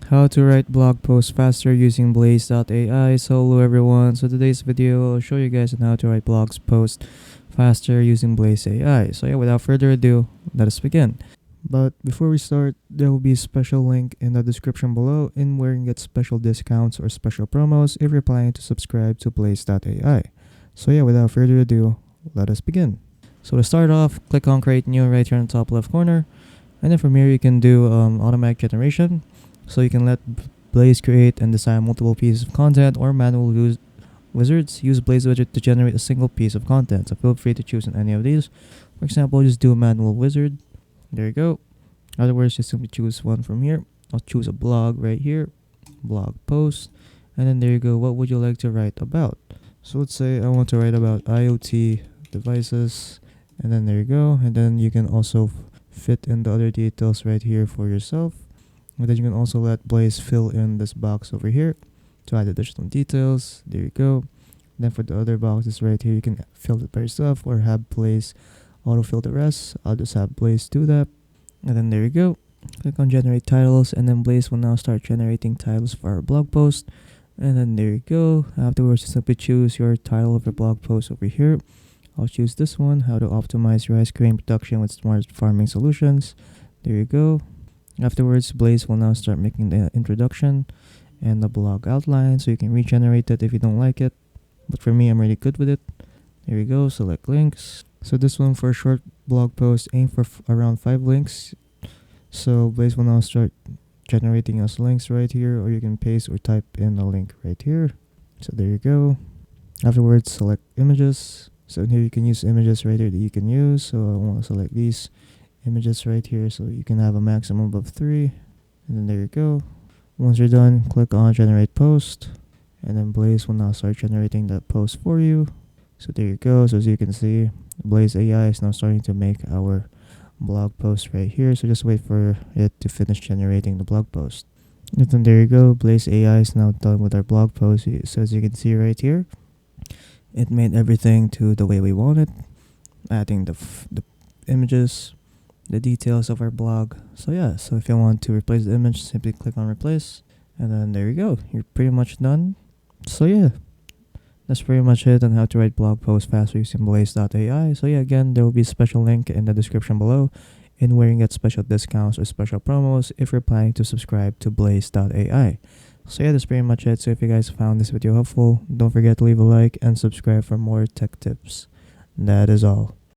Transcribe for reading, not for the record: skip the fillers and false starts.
How to write blog posts faster using Blaze.ai. So hello everyone. So today's video I'll show you guys on how to write blog posts faster using Blaze AI. So yeah, without further ado, let us begin. But before we start, there will be a special link in the description below in where you can get special discounts or special promos if you're planning to subscribe to Blaze.ai. So yeah, without further ado, let us begin. So to start off, click on create new right here in the top left corner. And then from here you can do automatic generation. So you can let Blaze create and design multiple pieces of content, or manual wizards use Blaze widget to generate a single piece of content. So feel free to choose any of these. For example, just do a manual wizard. There you go. Otherwise, just simply choose one from here. I'll choose a blog right here, blog post, and then there you go. What would you like to write about? So let's say I want to write about IoT devices, and then there you go. And then you can also fit in the other details right here for yourself. And then you can also let Blaze fill in this box over here to add additional details. There you go. Then for the other boxes right here, you can fill it by yourself or have Blaze autofill the rest. I'll just have Blaze do that. And then there you go. Click on generate titles, and then Blaze will now start generating titles for our blog post. And then there you go. Afterwards, you simply choose your title of your blog post over here. I'll choose this one, how to optimize your ice cream production with smart farming solutions. There you go. Afterwards, Blaze will now start making the introduction and the blog outline, so you can regenerate it if you don't like it. But for me, I'm really good with it. There we go, select links. So this one for a short blog post, aim for around 5 links. So Blaze will now start generating us links right here, or you can paste or type in a link right here. So there you go. Afterwards, select images. So here you can use images right here that you can use. So I want to select these images right here, so you can have a maximum of 3, and then there you go. Once you're done, click on generate post, and then Blaze will now start generating that post for you. So there you go. So as you can see, Blaze AI is now starting to make our blog post right here, so just wait for it to finish generating the blog post. And then there you go, Blaze AI is now done with our blog post. So as you can see right here, it made everything to the way we want it, adding the images, the details of our blog. So yeah, so if you want to replace the image, simply click on replace, and then there you go, you're pretty much done. So yeah, that's pretty much it on how to write blog posts faster using Blaze.ai. So yeah, again, there will be a special link in the description below in where you can get special discounts or special promos if you're planning to subscribe to Blaze.ai. So yeah, that's pretty much it. So if you guys found this video helpful, don't forget to leave a like and subscribe for more tech tips. That is all.